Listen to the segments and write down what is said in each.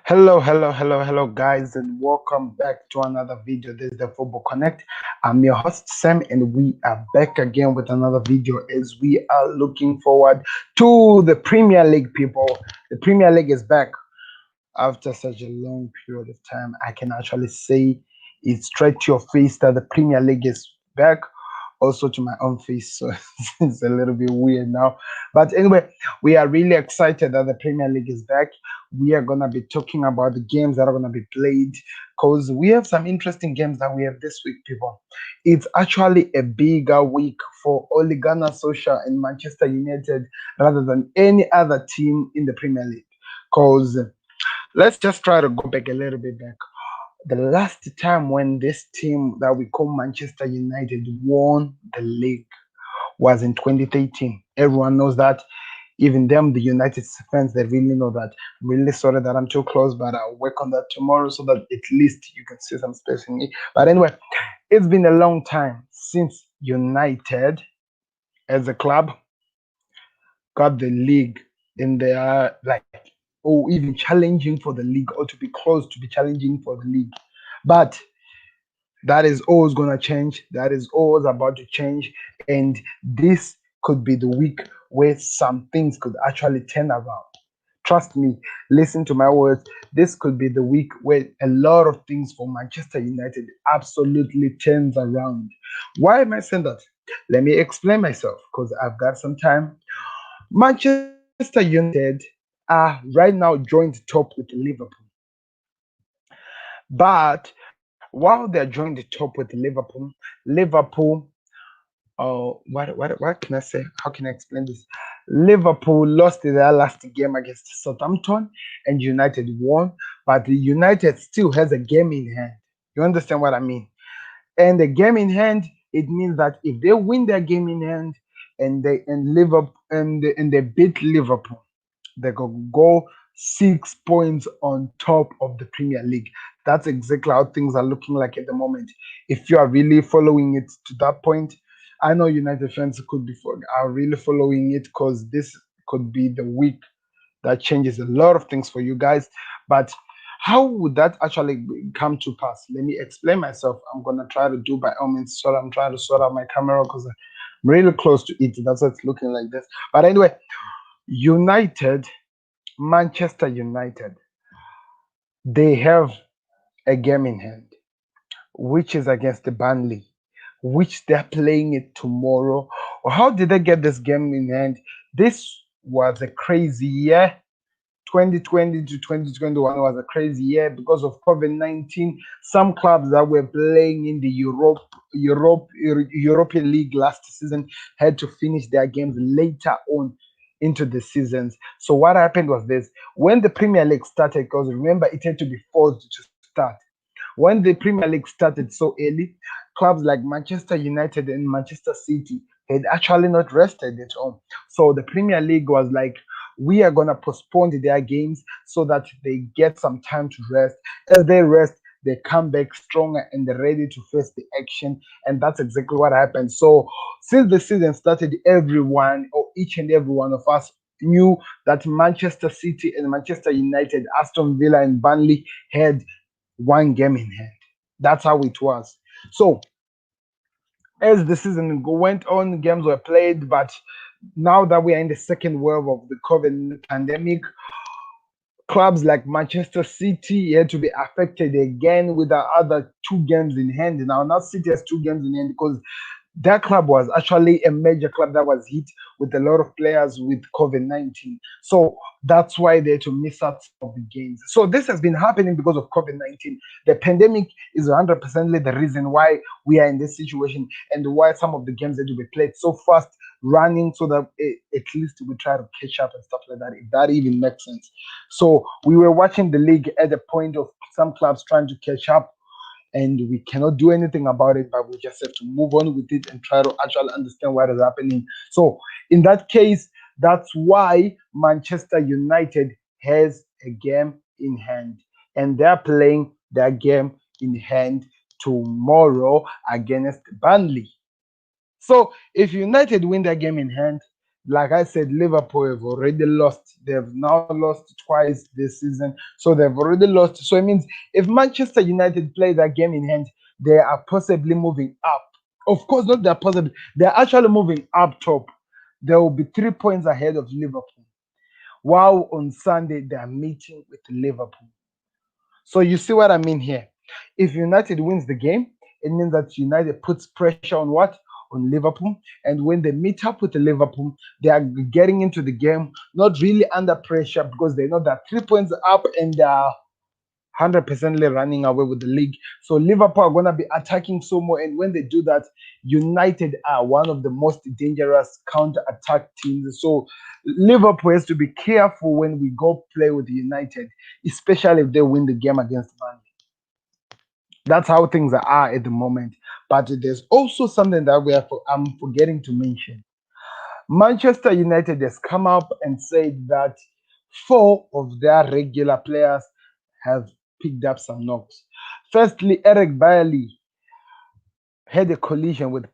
Hello, guys, and welcome back to another video. This is the Football Connect. I'm your host, Sam, and we are back again with another video as we are looking forward to the Premier League, people. The Premier League is back after such a long period of time. I can actually say it straight to your face that the Premier League is back, also to my own face. So it's a little bit weird now. But anyway, we are really excited that the Premier League is back. We are gonna be talking about the games that are gonna be played because we have some interesting games that we have this week, people. It's actually a bigger week for Ole Gunnar Solskjaer and Manchester United rather than any other team in the Premier League. Because let's just try to go back a little bit back. The last time when this team that we call Manchester United won the league was in 2013. Everyone knows that. Even them, the United fans, they really know that. I'm really sorry that I'm too close, but I'll work on that tomorrow so that at least you can see some space in me. But anyway, it's been a long time since United as a club got the league in their like or even challenging for the league or to be close to be challenging for the league. But that is always going to change. That is always about to change. And this could be the week where some things could actually turn around. Trust me, listen to my words. This could be the week where a lot of things for Manchester United absolutely turns around. Why am I saying that? Let me explain myself because I've got some time. Manchester United are right now joined top with Liverpool. But while they're joined the top with Liverpool, what can I say? How can I explain this? Liverpool lost their last game against Southampton, and United won. But the United still has a game in hand. You understand what I mean? And the game in hand, it means that if they win their game in hand and Liverpool and they beat Liverpool, they could go 6 points on top of the Premier League. That's exactly how things are looking like at the moment. If you are really following it to that point, I know United fans are really following it because this could be the week that changes a lot of things for you guys. But how would that actually come to pass? Let me explain myself. I'm gonna try to do by all means. So I'm trying to sort out my camera because I'm really close to it. That's why it's looking like this. But anyway, United Manchester United, they have a game in hand, which is against the Burnley, which they're playing it tomorrow. Or how did they get this game in hand? This was a crazy year. 2020 to 2021 was a crazy year because of COVID-19. Some clubs that were playing in the European League last season had to finish their games later on into the seasons. So what happened was this: when the Premier League started, because remember it had to be forced to start. When the Premier League started so early, clubs like Manchester United and Manchester City had actually not rested at home. So the Premier League was like, we are gonna postpone their games so that they get some time to rest. As they rest, they come back stronger and they're ready to face the action. And that's exactly what happened. So since the season started, everyone or each and every one of us knew that Manchester City and Manchester United, Aston Villa and Burnley had one game in hand. That's how it was. So as the season went on, games were played, but now that we are in the second wave of the COVID pandemic, clubs like Manchester City had to be affected again with the other two games in hand. Now City has two games in hand because that club was actually a major club that was hit with a lot of players with COVID-19. So that's why they had to miss out some of the games. So this has been happening because of COVID-19. The pandemic is 100% the reason why we are in this situation and why some of the games had to be played so fast running so that at least we try to catch up and stuff like that, if that even makes sense. So we were watching the league at the point of some clubs trying to catch up and we cannot do anything about it, but we just have to move on with it and try to actually understand what is happening. So, in that case, that's why Manchester United has a game in hand, and they're playing their game in hand tomorrow against Burnley. So, if United win their game in hand, Like I said, Liverpool have already lost. They've now lost twice this season. So they've already lost. So it means if Manchester United play that game in hand, they are possibly moving up. Of course, not they're possibly, they're actually moving up top. They will be 3 points ahead of Liverpool. While on Sunday, they are meeting with Liverpool. So you see what I mean here. If United wins the game, it means that United puts pressure on what? On Liverpool. And when they meet up with the Liverpool, they are getting into the game not really under pressure because they know that 3 points up and they are 100% running away with the league. So Liverpool are going to be attacking so more. And when they do that, United are one of the most dangerous counter attack teams. So Liverpool has to be careful when we go play with United, especially if they win the game against Burnley. That's how things are at the moment. But there's also something that I'm forgetting to mention. Manchester United has come up and said that four of their regular players have picked up some knocks. Firstly, Eric Bailey had a collision with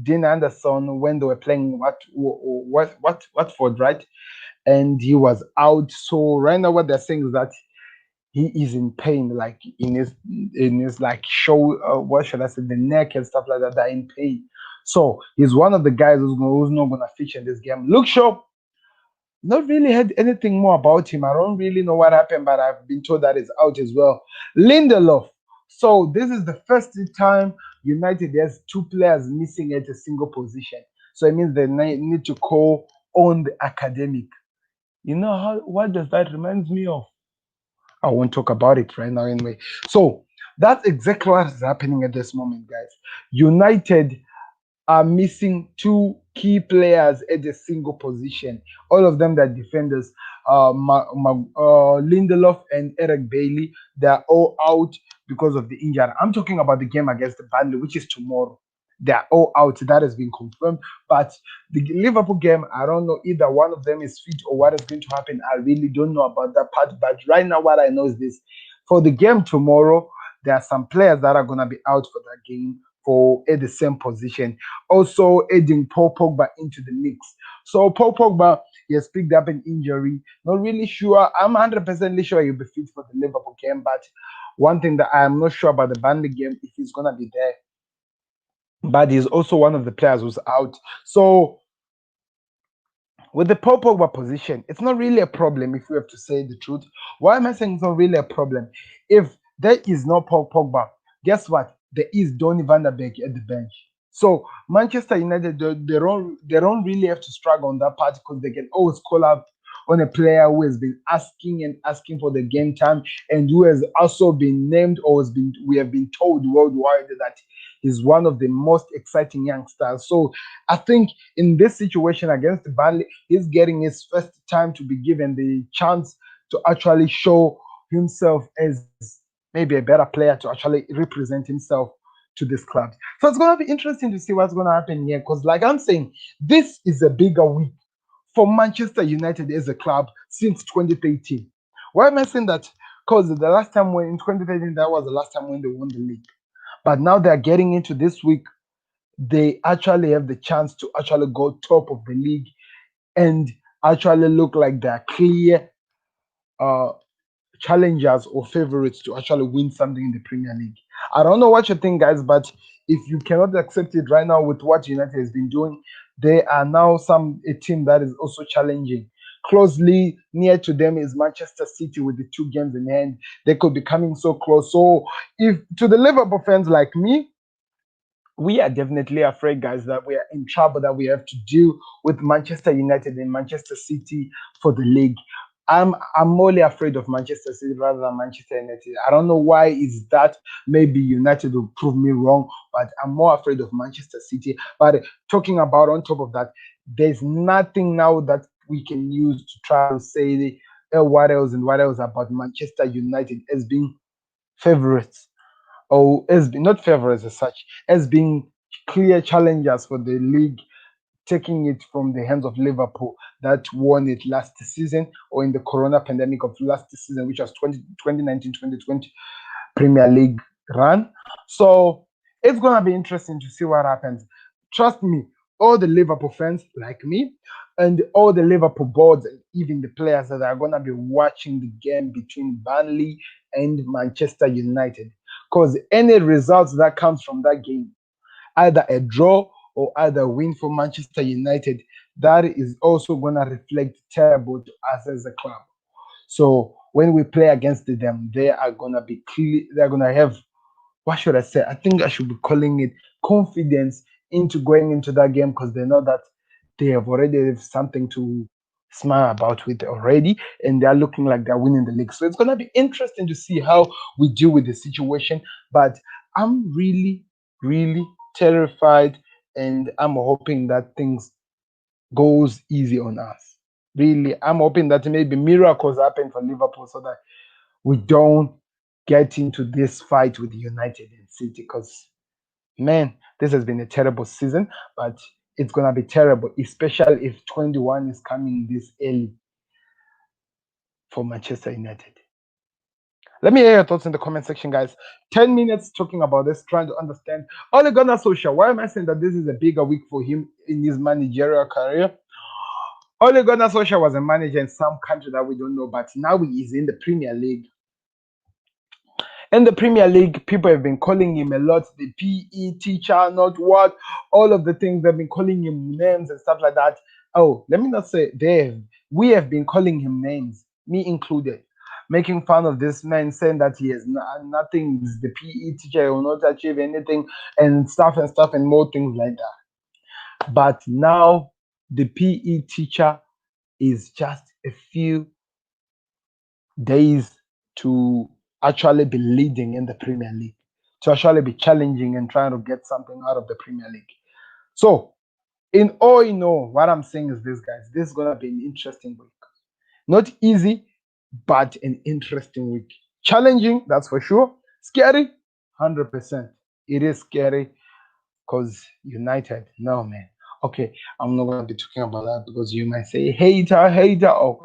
Dean Anderson when they were playing Watford, right? And he was out. So right now, what they're saying is that he is in pain, like in his like show. What should I say? The neck and stuff like that. They're in pain. So he's one of the guys who's not gonna feature in this game. Luke Shaw, not really heard anything more about him. I don't really know what happened, but I've been told that he's out as well. Lindelof. So this is the first time United has two players missing at a single position. So it means they need to call on the academic. You know how what does that reminds me of? I won't talk about it right now anyway. So that's exactly what is happening at this moment, guys. United are missing two key players at a single position. All of them that defenders, Lindelof and Eric Bailey, they are all out because of the injury. I'm talking about the game against the Burnley, which is tomorrow. They are all out. That has been confirmed. But the Liverpool game, I don't know either one of them is fit or what is going to happen. I really don't know about that part. But right now, what I know is this: for the game tomorrow, there are some players that are gonna be out for that game for at the same position, also adding Paul Pogba into the mix. So Paul Pogba, he has picked up an injury. Not really sure. I'm 100% sure he'll be fit for the Liverpool game, but one thing that I'm not sure about the Burnley game if he's gonna be there. But he's also one of the players who's out. So with the Paul Pogba position, it's not really a problem if we have to say the truth. Why am I saying it's not really a problem? If there is no Paul Pogba, guess what? There is Donny van der Beek at the bench. So Manchester United, they don't really have to struggle on that part because they can always call up on a player who has been asking and asking for the game time and who has also been named or has been we have been told worldwide that he's one of the most exciting youngsters. So I think in this situation against Burnley, he's getting his first time to be given the chance to actually show himself as maybe a better player to actually represent himself to this club. So it's going to be interesting to see what's going to happen here because, like I'm saying, this is a bigger week for Manchester United as a club since 2013. Why am I saying that? Because the last time when in 2013, that was the last time when they won the league. But now they're getting into this week, they actually have the chance to actually go top of the league and actually look like they're clear uh, challengers or favorites to actually win something in the Premier League. I don't know what you think, guys, but if you cannot accept it right now with what United has been doing, they are now a team that is also challenging. Closely near to them is Manchester City with the two games in hand. They could be coming so close. So, if to the Liverpool fans like me, we are definitely afraid, guys, that we are in trouble, that we have to deal with Manchester United and Manchester City for the league. I'm only afraid of Manchester City rather than Manchester United. I don't know why is that. Maybe United will prove me wrong, but I'm more afraid of Manchester City. But talking about on top of that, there's nothing now that we can use to try to say what else and what else about Manchester United as being favorites or as being not favorites as such, as being clear challengers for the league, taking it from the hands of Liverpool that won it last season or in the corona pandemic of last season, which was 2019-2020 Premier League run. So it's going to be interesting to see what happens. Trust me, all the Liverpool fans like me, and all the Liverpool boards, and even the players that are gonna be watching the game between Burnley and Manchester United. Because any results that comes from that game, either a draw or either a win for Manchester United, that is also gonna reflect terrible to us as a club. So when we play against them, they are gonna be clear. They're gonna have, what should I say? I think I should be calling it confidence into going into that game, because they know that they have already have something to smile about with already, and they're looking like they're winning the league. So it's gonna be interesting to see how we deal with the situation. But I'm really, really terrified, and I'm hoping that things goes easy on us. Really, I'm hoping that maybe miracles happen for Liverpool so that we don't get into this fight with United and City, because man, this has been a terrible season, but it's gonna be terrible, especially if 21 is coming this early for Manchester United. Let me hear your thoughts in the comment section, guys. 10 minutes talking about this, trying to understand Ole Gunnar Solskjaer. Why am I saying that this is a bigger week for him in his managerial career? Ole Gunnar Solskjaer was a manager in some country that we don't know, but now he is in the Premier League. In the Premier League, people have been calling him a lot, the PE teacher, not what, all of the things they've been calling him names and stuff like that. Oh, let me not say they have. We have been calling him names, me included, making fun of this man, saying that he has nothing, he's the PE teacher, he will not achieve anything, and stuff, and more things like that. But now the PE teacher is just a few days to actually be leading in the Premier League, to actually be challenging and trying to get something out of the Premier League. So, in all in all, what I'm saying is this, guys, this is going to be an interesting week. Not easy, but an interesting week. Challenging, that's for sure. Scary, 100%. It is scary, because United, no man. Okay, I'm not gonna be talking about that, because you might say hater, hater. Oh,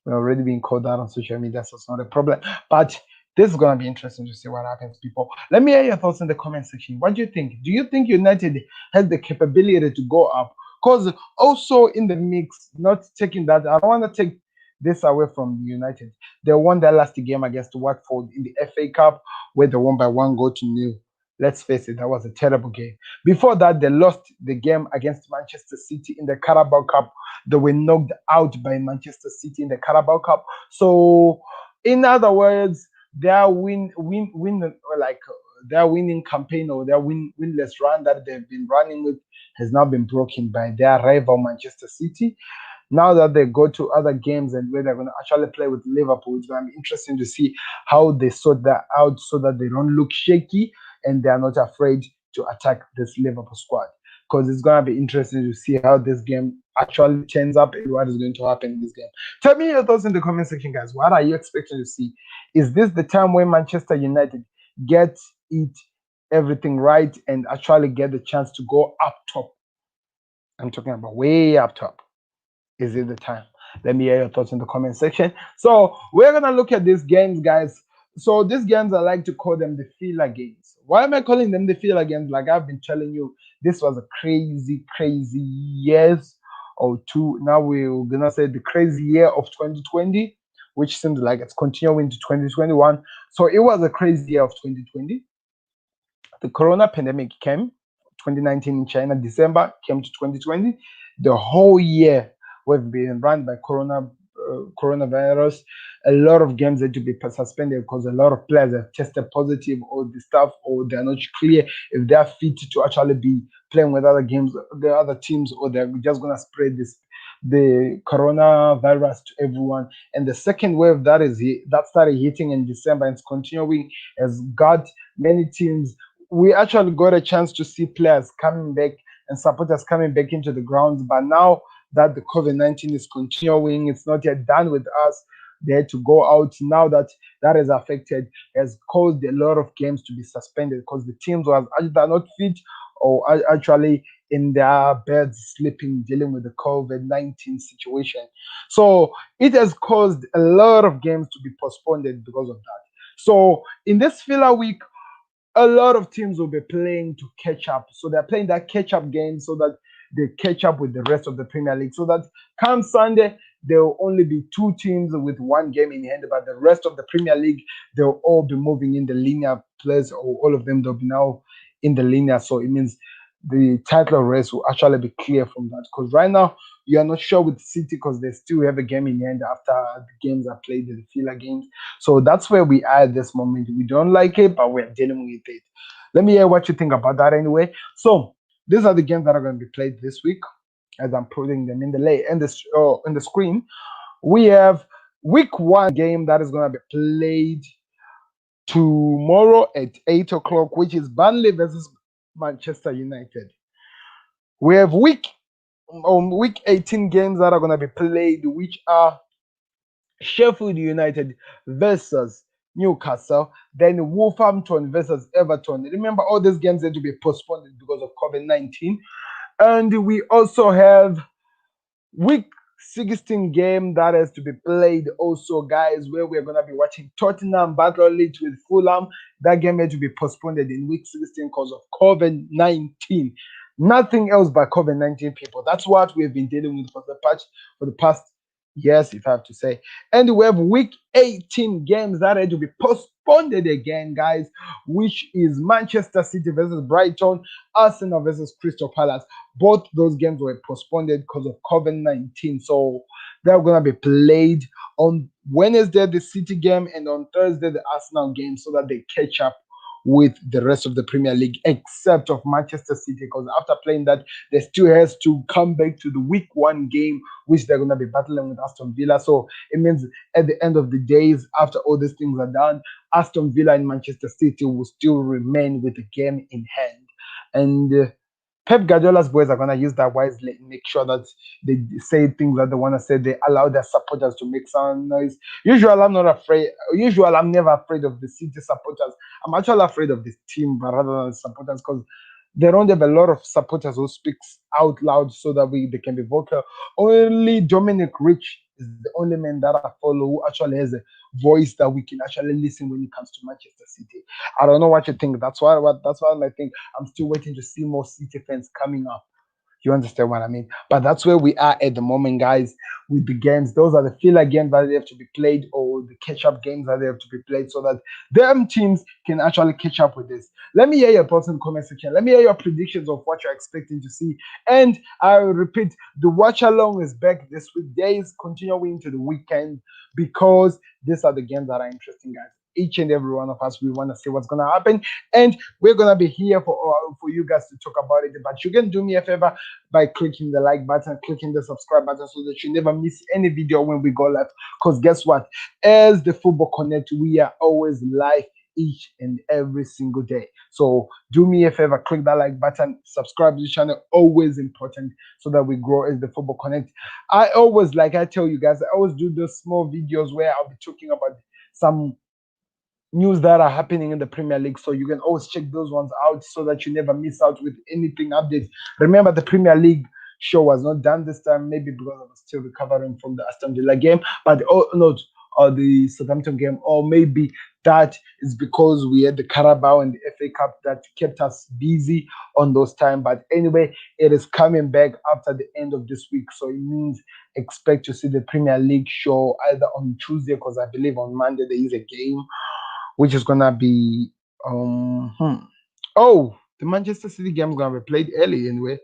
we're already being called out on social media, so it's not a problem. But this is gonna be interesting to see what happens, people. Let me hear your thoughts in the comment section. What do you think? Do you think United has the capability to go up? Because also in the mix, not taking that, I don't want to take this away from United. They won their last game against Watford in the FA Cup, where they won by 1-0. Let's face it, that was a terrible game. Before that, they lost the game against Manchester City in the Carabao Cup. They were knocked out by Manchester City in the Carabao Cup. So, in other words, their their winning campaign, or their winless run that they've been running with, has now been broken by their rival Manchester City. Now that they go to other games and where they're going to actually play with Liverpool, it's going to be interesting to see how they sort that out so that they don't look shaky and they are not afraid to attack this Liverpool squad. Because it's going to be interesting to see how this game actually turns up and what is going to happen in this game. Tell me your thoughts in the comment section, guys. What are you expecting to see? Is this the time when Manchester United get it everything right and actually get the chance to go up top? I'm talking about way up top. Is it the time? Let me hear your thoughts in the comment section. So we're gonna look at these games, guys. So these games, I like to call them the filler games. Why am I calling them the filler games? Like I've been telling you, this was a crazy, crazy years or two. Now we're gonna say the crazy year of 2020, which seems like it's continuing to 2021. So it was a crazy year of 2020. The corona pandemic came, 2019 in China, December came to 2020. The whole year we've been run by coronavirus. A lot of games had to be suspended because a lot of players have tested positive or the stuff, or they're not clear if they're fit to actually be playing with other games, the other teams, or they're just gonna spread the coronavirus to everyone. And the second wave that started hitting in December and it's continuing, has got many teams. We actually got a chance to see players coming back and supporters coming back into the grounds. But now that the COVID-19 is continuing, it's not yet done with us. They had to go out. Now that that is affected, has caused a lot of games to be suspended because the teams was either not fit or actually in their beds sleeping, dealing with the COVID-19 situation. So it has caused a lot of games to be postponed because of that. So in this filler week, a lot of teams will be playing to catch up. So they're playing that catch up game so that they catch up with the rest of the Premier League. So that come Sunday, there will only be two teams with one game in hand, but the rest of the Premier League, they'll all be moving in the linear place, or all of them, they'll be now in the linear. So it means the title race will actually be clear from that. Because right now, you are not sure with City because they still have a game in hand after the games are played, the filler games. So that's where we are at this moment. We don't like it, but we're dealing with it. Let me hear what you think about that anyway. So these are the games that are going to be played this week, as I'm putting them in the in the screen. We have week one game that is going to be played tomorrow at 8 o'clock, which is Burnley versus Manchester United. We have week 18 games that are going to be played, which are Sheffield United versus Newcastle, then Wolverhampton versus Everton. Remember, all these games had to be postponed because of COVID-19. And we also have week 16 game that has to be played also, guys, where we're going to be watching Tottenham battle Leeds with Fulham. That game had to be postponed in week 16 because of COVID-19. Nothing else but COVID-19, people. That's what we've been dealing with for the past years, if I have to say. And we have week 18 games that had to be postponed again, guys, which is Manchester City versus Brighton, Arsenal versus Crystal Palace. Both those games were postponed because of COVID-19. So they're going to be played on Wednesday, the City game, and on Thursday, the Arsenal game, so that they catch up with the rest of the Premier League, except of Manchester City, because after playing that, they still has to come back to the week one game, which they're going to be battling with Aston Villa. So it means at the end of the days, after all these things are done, Aston Villa and Manchester City will still remain with the game in hand. And Pep Guardiola's boys are gonna use that wisely and make sure that they say things that they wanna say. They allow their supporters to make some noise. Usually, I'm not afraid. Usually, I'm never afraid of the City supporters. I'm actually afraid of this team, but rather than the supporters, because they don't have a lot of supporters who speaks out loud so that they can be vocal. Only Dominic Rich is the only man that I follow who actually has a voice that we can actually listen when it comes to Manchester City. I don't know what you think. That's why I think I'm still waiting to see more City fans coming up. You understand what I mean? But that's where we are at the moment, guys, with the games. Those are the filler games that they have to be played, or the catch-up games that they have to be played, so that them teams can actually catch up with this. Let me hear your thoughts in the comment section. Let me hear your predictions of what you're expecting to see. And I will repeat, the watch along is back this week. Days continuing to the weekend, because these are the games that are interesting, guys. Each and every one of us, we want to see what's going to happen, and we're going to be here for you guys to talk about it. But you can do me a favor by clicking the like button, clicking the subscribe button, so that you never miss any video when we go live. Because guess what? As the Football Connect, we are always live each and every single day. So do me a favor, click that like button, subscribe to the channel, always important, so that we grow as the Football Connect. I always, like I tell you guys, I always do those small videos where I'll be talking about some news that are happening in the Premier League. So you can always check those ones out so that you never miss out with anything updates. Remember, the Premier League show was not done this time, maybe because I was still recovering from the Aston Villa game, but not or the Southampton game, or maybe that is because we had the Carabao and the FA Cup that kept us busy on those time. But anyway, it is coming back after the end of this week, so it means expect to see the Premier League show either on Tuesday, because I believe on Monday there is a game, which is gonna be oh, the Manchester City game is gonna be played early anyway,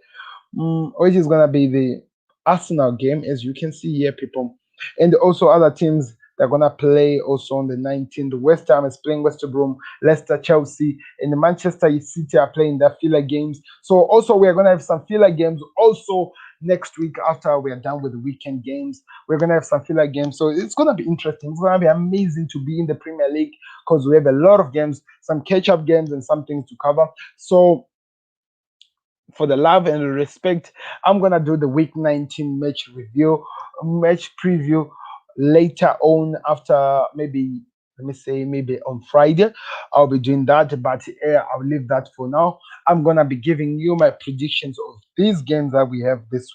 which is gonna be the Arsenal game, as you can see here, people, and also other teams they're gonna play also on the 19th. West Ham is playing West Brom, Leicester, Chelsea, and the Manchester City are playing their filler games. So also we're gonna have some filler games also next week after we are done with the weekend games. We're gonna have some filler games, so it's gonna be interesting. It's gonna be amazing to be in the Premier League, because we have a lot of games, some catch-up games, and some things to cover. So for the love and respect, I'm gonna do the week 19 match preview later on, after maybe let me say maybe on Friday. I'll be doing that, but I'll leave that for now. I'm gonna be giving you my predictions of these games that we have this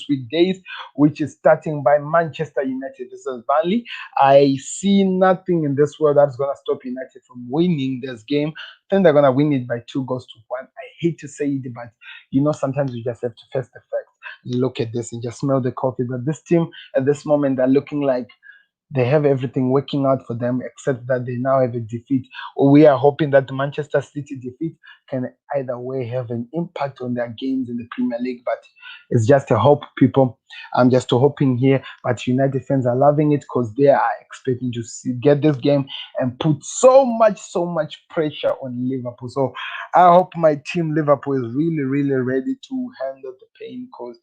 weekdays, which is starting by Manchester United versus Burnley. I see nothing in this world that's gonna stop United from winning this game. I think they're gonna win it by 2 goals to 1. I hate to say it, but sometimes you just have to face the facts. Look at this and just smell the coffee. That this team at this moment are looking like they have everything working out for them, except that they now have a defeat. We are hoping that the Manchester City defeat can either way have an impact on their games in the Premier League, but it's just a hope, people. I'm just hoping here, but United fans are loving it because they are expecting to get this game and put so much pressure on Liverpool. So I hope my team Liverpool is really, really ready to handle the pain because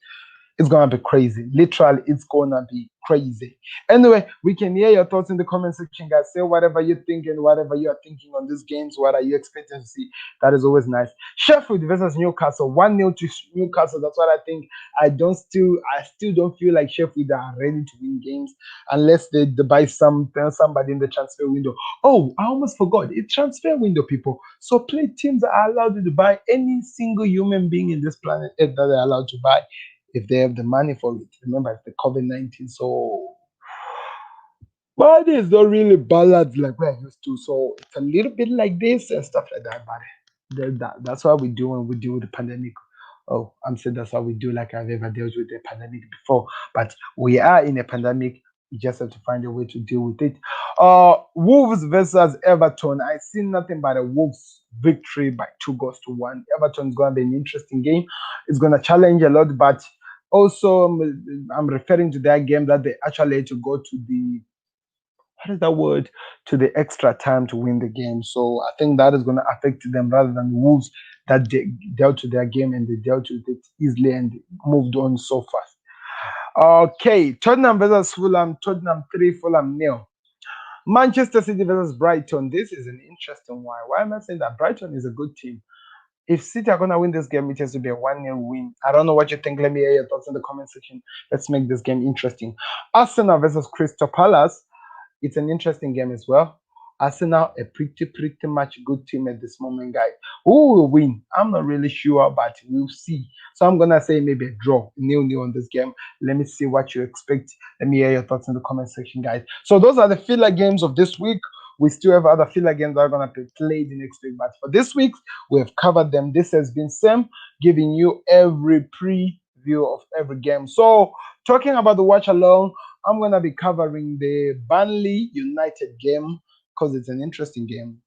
it's gonna be crazy. Literally, it's gonna be crazy. Anyway, we can hear your thoughts in the comment section, guys. Say whatever you think and whatever you are thinking on these games. What are you expecting to see? That is always nice. Sheffield versus Newcastle, 1-0 to Newcastle. That's what I think. I still don't feel like Sheffield are ready to win games unless they buy somebody in the transfer window. Oh, I almost forgot. It's transfer window, people. So play teams are allowed to buy any single human being in this planet Earth that they're allowed to buy if they have the money for it. Remember, it's the COVID-19, so money is not really balanced like we're used to. So it's a little bit like this and stuff like that. But that's what we do when we deal with the pandemic. Oh, I'm saying that's what we do, like I've ever dealt with the pandemic before. But we are in a pandemic. We just have to find a way to deal with it. Wolves versus Everton. I see nothing but a Wolves victory by 2 goals to 1. Everton's gonna be an interesting game. It's gonna challenge a lot, but also I'm referring to that game that they actually had to go to the what is that word to the extra time to win the game. So I think that is going to affect them rather than Wolves that they dealt with their game and they dealt with it easily and moved on so fast. Okay, Tottenham versus Fulham. Tottenham 3, Fulham nil. Manchester City versus Brighton. This is an interesting one. Why am I saying that? Brighton is a good team. If City are gonna win this game, it has to be a 1-0 win. I don't know what you think. Let me hear your thoughts in the comment section. Let's make this game interesting. Arsenal versus Crystal Palace. It's an interesting game as well. Arsenal, a pretty much good team at this moment, guys. Who will win? I'm not really sure, but we'll see. So I'm gonna say maybe a draw, 0-0 on this game. Let me see what you expect. Let me hear your thoughts in the comment section, guys. So those are the filler games of this week. We still have other filler games that are gonna be played next week, but for this week, we have covered them. This has been Sam giving you every preview of every game. So talking about the watch along, I'm gonna be covering the Burnley United game because it's an interesting game.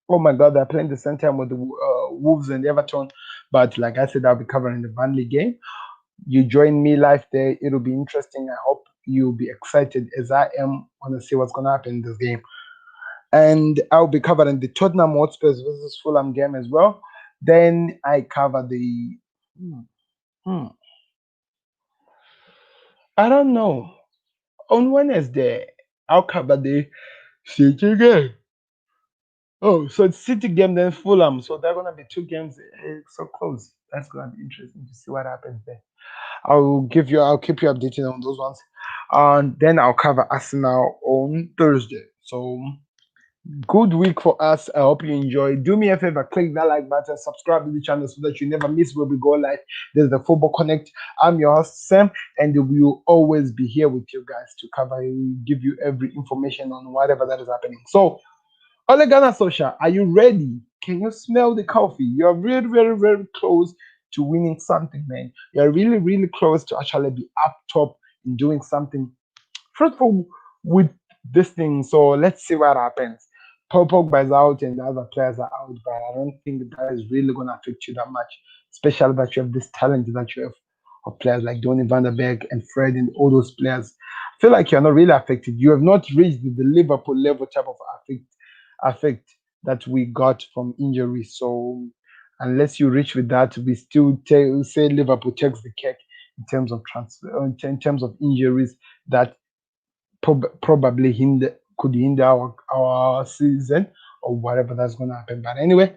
Oh my God, they're playing the same time with the Wolves and Everton. But like I said, I'll be covering the Burnley game. You join me live there. It'll be interesting. I hope you'll be excited as I am. Want to see what's gonna happen in this game. And I'll be covering the Tottenham Hotspurs versus Fulham game as well. Then I cover the. Hmm, hmm, I don't know. On Wednesday, I'll cover the City game. Oh, so it's City game then Fulham. So they're gonna be two games so close. That's gonna be interesting to see what happens there. I'll keep you updated on those ones. And then I'll cover Arsenal on Thursday. So good week for us. I hope you enjoy. Do me a favor, click that like button, subscribe to the channel so that you never miss where we go live. There's the Football Connect. I'm your host, Sam, and we will always be here with you guys to cover, give you every information on whatever that is happening. So Ole Gunnar Solskjaer, are you ready? Can you smell the coffee? You're very close to winning something, man. You're really close to actually be up top in doing something fruitful with this thing. So let's see what happens. Paul Pogba is out and the other players are out, but I don't think that is really going to affect you that much, especially that you have this talent that you have of players like Donny van der Beek and Fred and all those players. I feel like you're not really affected. You have not reached the Liverpool level type of effect that we got from injury. So unless you reach with that, we still say Liverpool takes the cake in terms of transfer, in terms of injuries that probably could hinder our season or whatever that's going to happen. But anyway,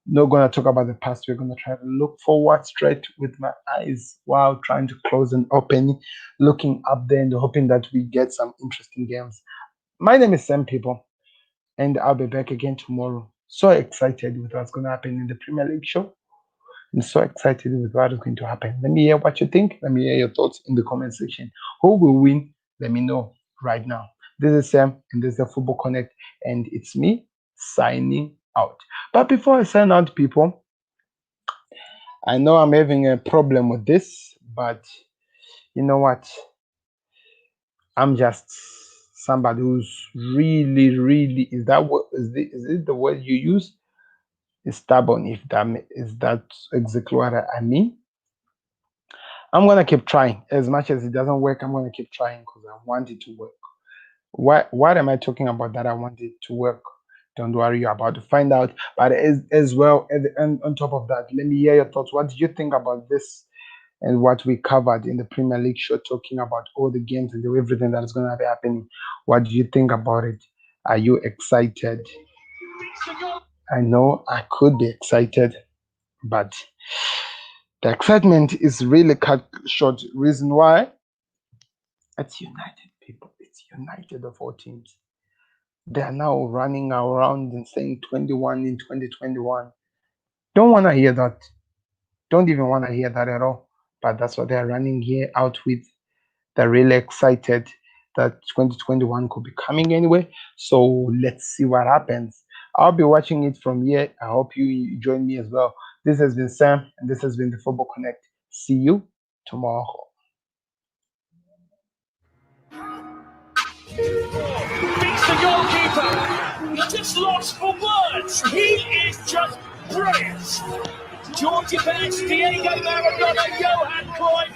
not going to talk about the past. We're going to try to look forward straight with my eyes while trying to close and open, looking up there and hoping that we get some interesting games. My name is Sam, people, and I'll be back again tomorrow. So excited with what's going to happen in the Premier League show. I'm so excited with what is going to happen. Let me hear what you think. Let me hear your thoughts in the comment section. Who will win? Let me know right now. This is Sam, and this is the Football Connect, and it's me signing out. But before I sign out, people, I know I'm having a problem with this, but you know what? I'm just somebody who's really is that what is it the word you use? Is stubborn. If is that exactly what I mean? I'm gonna keep trying. As much as it doesn't work, I'm gonna keep trying because I want it to work. What am I talking about that I want it to work? Don't worry, you're about to find out. But as well, and on top of that, let me hear your thoughts. What did you think about this and what we covered in the Premier League show, talking about all the games and everything that is going to be happening? What do you think about it? Are you excited? I know I could be excited, but the excitement is really cut short. Reason why? It's United, people. It's United of all teams. They are now running around and saying 21 in 2021. Don't want to hear that. Don't even want to hear that at all. But that's what they're running here out with. They're really excited that 2021 could be coming anyway. So let's see what happens. I'll be watching it from here. I hope you join me as well. This has been Sam, and this has been the Football Connect. See you tomorrow. Beats the goalkeeper. He just lost for words. He is just brilliant. Georgie Best, Diego Maradona, Johan Cruyff.